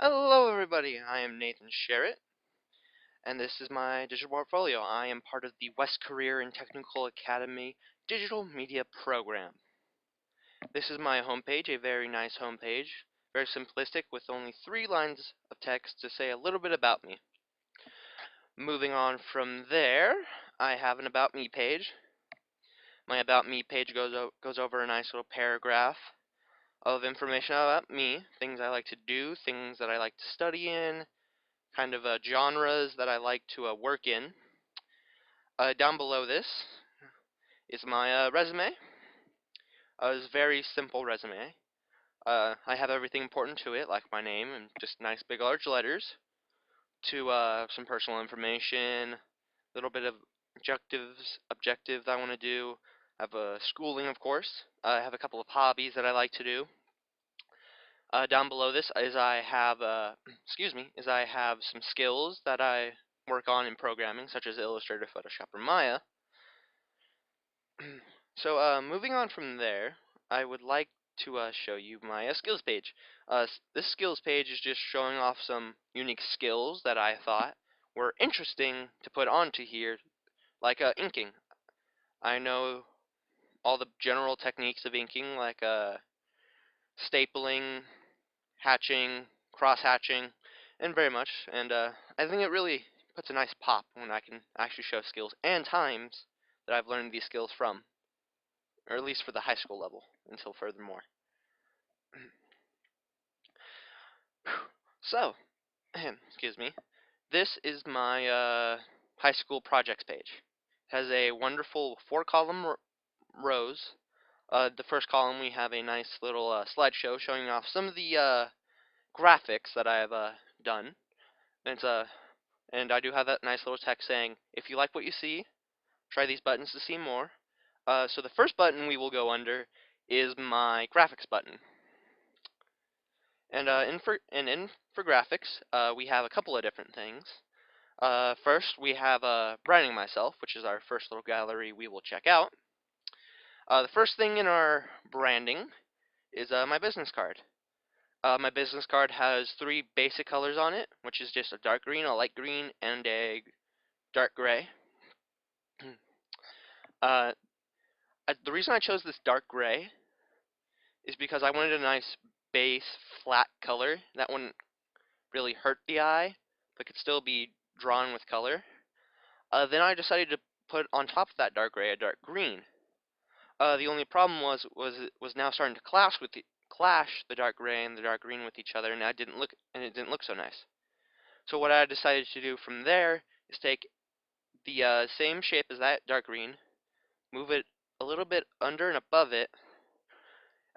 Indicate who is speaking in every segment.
Speaker 1: Hello everybody, I am Nathan Sherritt, and this is my digital portfolio. I am part of the West Career and Technical Academy Digital Media Program. This is my homepage, a very nice homepage, very simplistic with only 3 lines of text to say a little bit about me. Moving on from there, I have an About Me page. My About Me page goes over a nice little paragraph of information about me, things I like to do, things that I like to study in, kind of genres that I like to work in. Down below this is my resume. It's a very simple resume. I have everything important to it, like my name and just nice big large letters, to some personal information, a little bit of objectives I want to do. I have schooling, of course. I have a couple of hobbies that I like to do. Down below this is I have some skills that I work on in programming, such as Illustrator, Photoshop, or Maya. So moving on from there, I would like to show you my skills page. This skills page is just showing off some unique skills that I thought were interesting to put onto here, like inking. I know all the general techniques of inking, like stapling, hatching, cross-hatching, and very much. And I think it really puts a nice pop when I can actually show skills and times that I've learned these skills from, or at least for the high school level, until furthermore. So, excuse me, this is my high school projects page. It has a wonderful 4-column rows. The first column we have a nice little slideshow showing off some of the graphics that I have done. And and I do have that nice little text saying, if you like what you see, try these buttons to see more. So the first button we will go under is my graphics button. And for graphics, we have a couple of different things. First, we have Branding Myself, which is our first little gallery we will check out. The first thing in our branding is my business card. My business card has 3 basic colors on it, which is just a dark green, a light green, and a dark gray. The reason I chose this dark gray is because I wanted a nice base flat color that wouldn't really hurt the eye, but could still be drawn with color. Then I decided to put on top of that dark gray a dark green. The only problem was it was now starting to clash the dark gray and the dark green with each other, and it didn't look so nice. So what I decided to do from there is take the same shape as that dark green, move it a little bit under and above it,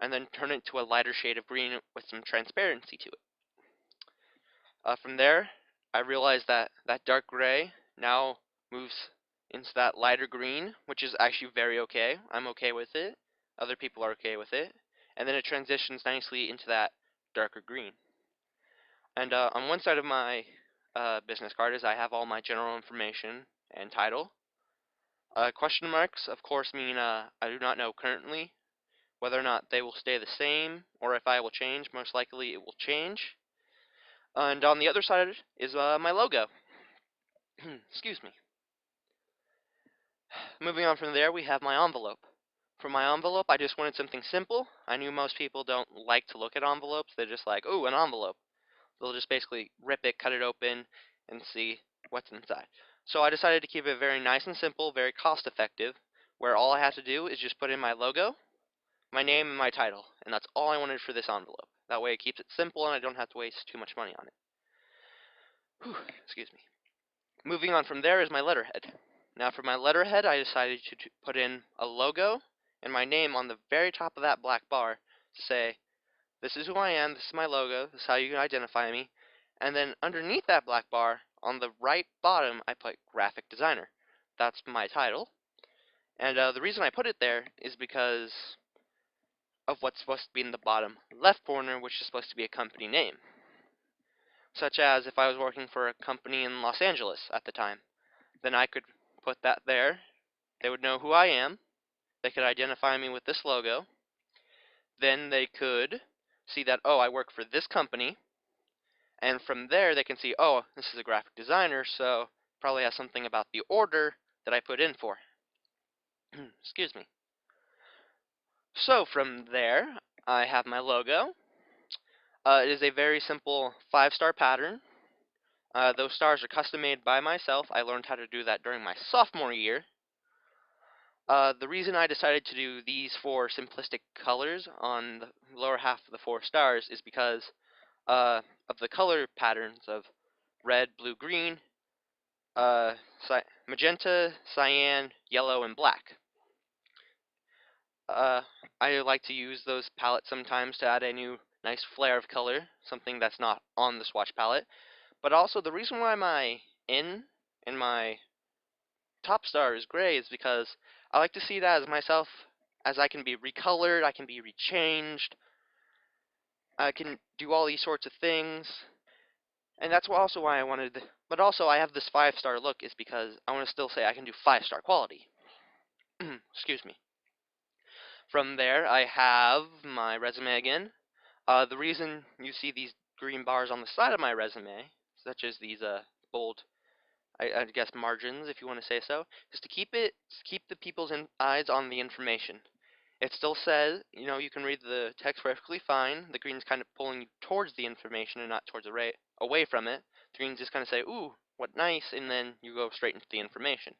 Speaker 1: and then turn it to a lighter shade of green with some transparency to it. From there, I realized that that dark gray now moves into that lighter green, which is actually very okay. I'm okay with it. Other people are okay with it. And then it transitions nicely into that darker green. And on one side of my business card is I have all my general information and title. Question marks, of course, mean I do not know currently whether or not they will stay the same, or if I will change. Most likely it will change. And on the other side is my logo. Excuse me. Moving on from there, we have my envelope. For my envelope, I just wanted something simple. I knew most people don't like to look at envelopes. They're just like, ooh, an envelope. They'll just basically rip it, cut it open, and see what's inside. So I decided to keep it very nice and simple, very cost effective, where all I have to do is just put in my logo, my name, and my title, and that's all I wanted for this envelope. That way it keeps it simple and I don't have to waste too much money on it. Whew, excuse me. Moving on from there is my letterhead. Now for my letterhead, I decided to put in a logo and my name on the very top of that black bar to say, this is who I am, this is my logo, this is how you can identify me. And then underneath that black bar, on the right bottom, I put graphic designer. That's my title. And the reason I put it there is because of what's supposed to be in the bottom left corner, which is supposed to be a company name. Such as if I was working for a company in Los Angeles at the time, then I could put that there. They would know who I am. They could identify me with this logo. Then they could see that, oh, I work for this company, And from there, they can see, oh, this is a graphic designer, so probably has something about the order that I put in for. Excuse me. So from there, I have my logo. It is a very simple 5-star pattern. Those stars are custom made by myself. I learned how to do that during my sophomore year. The reason I decided to do these 4 simplistic colors on the lower half of the 4 stars is because of the color patterns of red, blue, green, magenta, cyan, yellow, and black. I like to use those palettes sometimes to add a new nice flare of color, something that's not on the swatch palette. But also the reason why my in my top star is gray is because I like to see that as myself, as I can be recolored, I can be rechanged, I can do all these sorts of things. And that's also why I wanted, but also I have this 5-star look is because I want to still say I can do 5-star quality. Excuse me. From there, I have my resume again. The reason you see these green bars on the side of my resume, such as these bold, I guess margins, if you want to say so, is to keep the people's eyes on the information. It still says, you can read the text perfectly fine. The green's kind of pulling you towards the information and not towards away from it. The green's just kind of say, ooh, what nice, and then you go straight into the information.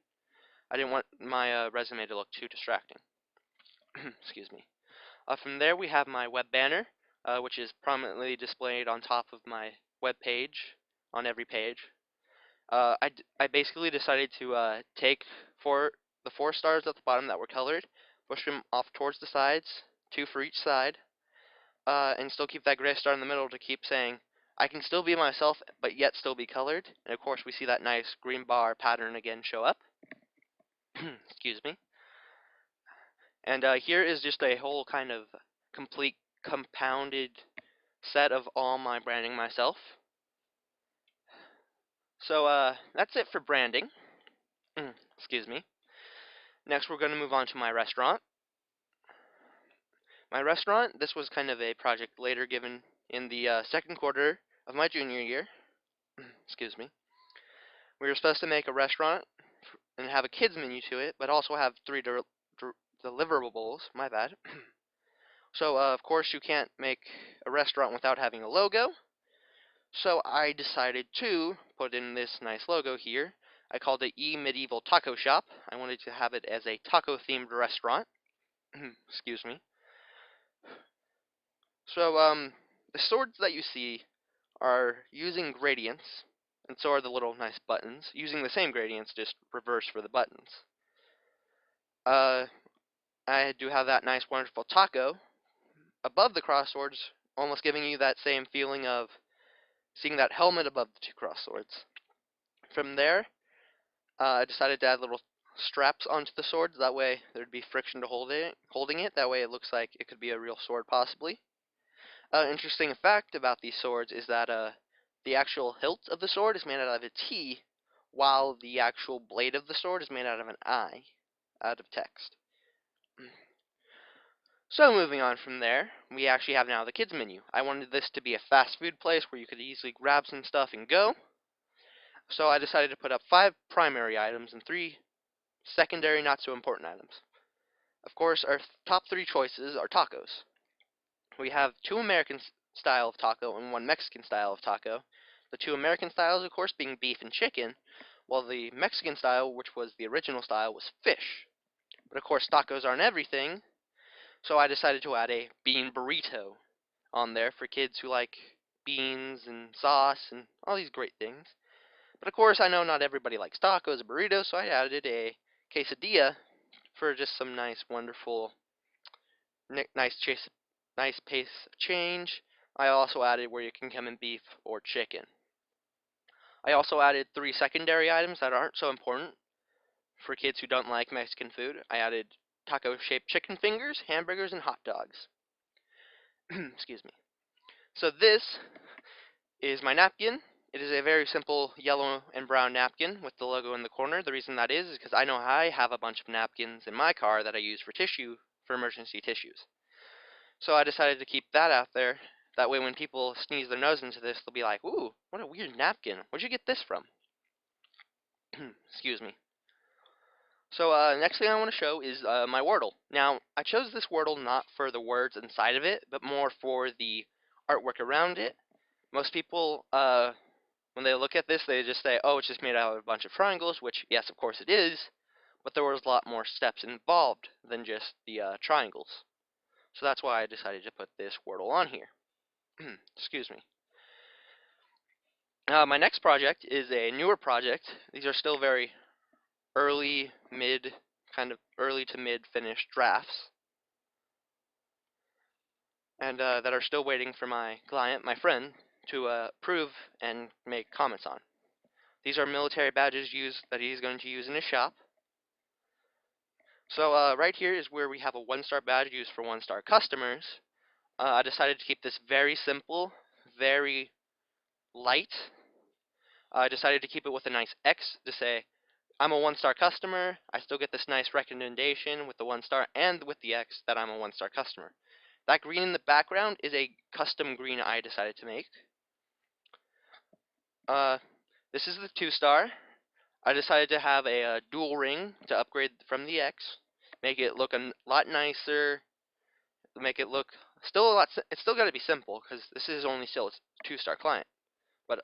Speaker 1: I didn't want my resume to look too distracting. Excuse me. From there, we have my web banner, which is prominently displayed on top of my web page, on every page. I basically decided to take the 4 stars at the bottom that were colored, push them off towards the sides, 2 for each side, and still keep that gray star in the middle to keep saying, I can still be myself, but yet still be colored. And of course, we see that nice green bar pattern again show up. Excuse me. And here is just a whole kind of complete compounded set of all my branding myself. So that's it for branding. Excuse me. Next, we're going to move on to my restaurant. My restaurant, this was kind of a project later given in the second quarter of my junior year. Excuse me. We were supposed to make a restaurant and have a kids menu to it, but also have 3 deliverables. My bad. So, of course, you can't make a restaurant without having a logo. So I decided to put in this nice logo here. I called it E-Medieval Taco Shop. I wanted to have it as a taco-themed restaurant. Excuse me. So, the swords that you see are using gradients, and so are the little nice buttons, using the same gradients, just reverse for the buttons. I do have that nice, wonderful taco above the cross swords, almost giving you that same feeling of seeing that helmet above the 2 cross swords. From there, I decided to add little straps onto the swords. That way, there'd be friction to holding it. That way, it looks like it could be a real sword, possibly. Interesting fact about these swords is that the actual hilt of the sword is made out of a T, while the actual blade of the sword is made out of an I, out of text. So moving on from there, we actually have now the kids menu. I wanted this to be a fast food place where you could easily grab some stuff and go. So I decided to put up 5 primary items and 3 secondary not so important items. Of course, our top 3 choices are tacos. We have 2 American style of taco and 1 Mexican style of taco. The 2 American styles, of course, being beef and chicken, while the Mexican style, which was the original style, was fish. But of course, tacos aren't everything, so I decided to add a bean burrito on there for kids who like beans and sauce and all these great things. But of course, I know not everybody likes tacos or burritos, so I added a quesadilla for just some nice, wonderful, nice pace change. I also added where you can come in beef or chicken. I also added 3 secondary items that aren't so important for kids who don't like Mexican food. I added taco-shaped chicken fingers, hamburgers, and hot dogs. Excuse me. So this is my napkin. It is a very simple yellow and brown napkin with the logo in the corner. The reason that is because I know I have a bunch of napkins in my car that I use for emergency tissues. So I decided to keep that out there That way when people sneeze their nose into this, they'll be like, ooh, what a weird napkin. Where'd you get this from? Excuse me. So next thing I want to show is my Wordle. Now, I chose this Wordle not for the words inside of it, but more for the artwork around it. Most people, when they look at this, they just say, oh, it's just made out of a bunch of triangles, which, yes, of course it is, but there was a lot more steps involved than just the triangles. So that's why I decided to put this Wordle on here. Excuse me. My next project is a newer project. These are still very early, kind of early to mid finished drafts, and that are still waiting for my client, my friend, to approve and make comments on. These are military badges that he's going to use in his shop. So right here is where we have a 1-star badge used for 1-star customers. I decided to keep this very simple, very light. I decided to keep it with a nice X to say, I'm a 1-star customer. I still get this nice recommendation with the 1-star and with the X that I'm a 1-star customer. That green in the background is a custom green I decided to make. This is the 2-star. I decided to have a dual ring to upgrade from the X, make it look a lot nicer, make it look still a lot. It's still got to be simple because this is only still a 2-star client. But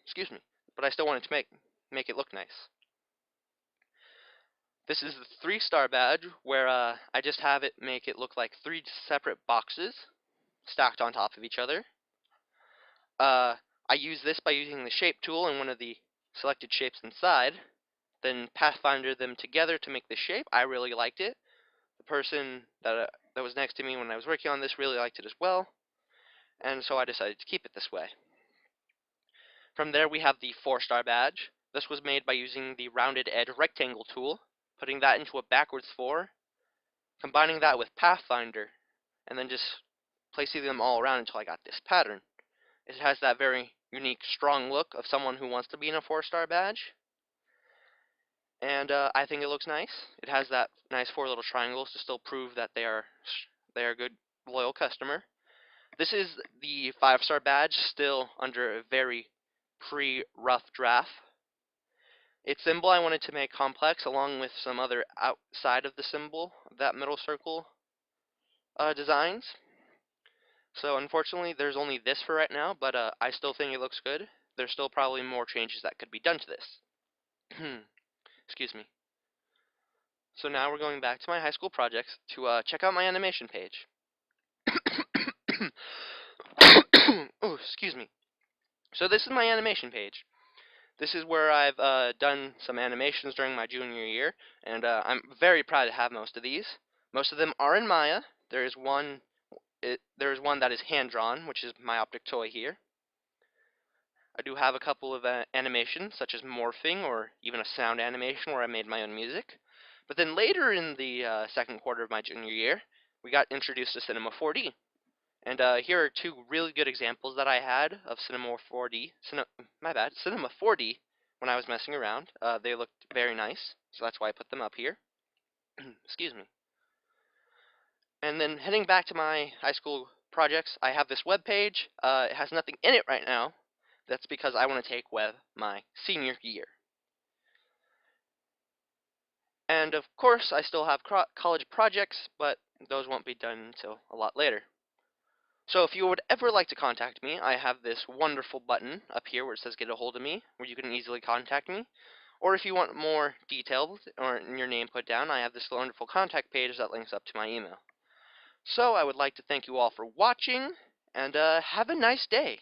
Speaker 1: excuse me. But I still wanted to make it look nice. This is the 3-star badge where I just have it make it look like 3 separate boxes stacked on top of each other. I use this by using the shape tool in one of the selected shapes inside, then pathfinder them together to make the shape. I really liked it. The person that was next to me when I was working on this really liked it as well, and so I decided to keep it this way. From there we have the 4-star badge. This was made by using the rounded edge rectangle tool, putting that into a backwards 4, combining that with pathfinder, and then just placing them all around until I got this pattern. It has that very unique, strong look of someone who wants to be in a 4-star badge. And I think it looks nice. It has that nice 4 little triangles to still prove that they are a good, loyal customer. This is the 5-star badge, still under a very pre-rough draft. Its symbol I wanted to make complex, along with some other outside of the symbol, that middle circle designs. So unfortunately, there's only this for right now, but I still think it looks good. There's still probably more changes that could be done to this. Excuse me. So now we're going back to my high school projects to check out my animation page. Oh, excuse me. So this is my animation page. This is where I've done some animations during my junior year, and I'm very proud to have most of these. Most of them are in Maya. There is one that is hand-drawn, which is my optic toy here. I do have a couple of animations, such as morphing, or even a sound animation where I made my own music. But then later in the second quarter of my junior year, we got introduced to Cinema 4D. And here are 2 really good examples that I had of Cinema 4D. Cinema 4D when I was messing around. They looked very nice, so that's why I put them up here. Excuse me. And then heading back to my high school projects, I have this web page. It has nothing in it right now. That's because I want to take web my senior year. And of course, I still have college projects, but those won't be done until a lot later. So if you would ever like to contact me, I have this wonderful button up here where it says get a hold of me, where you can easily contact me. Or if you want more details or your name put down, I have this wonderful contact page that links up to my email. So I would like to thank you all for watching, and have a nice day.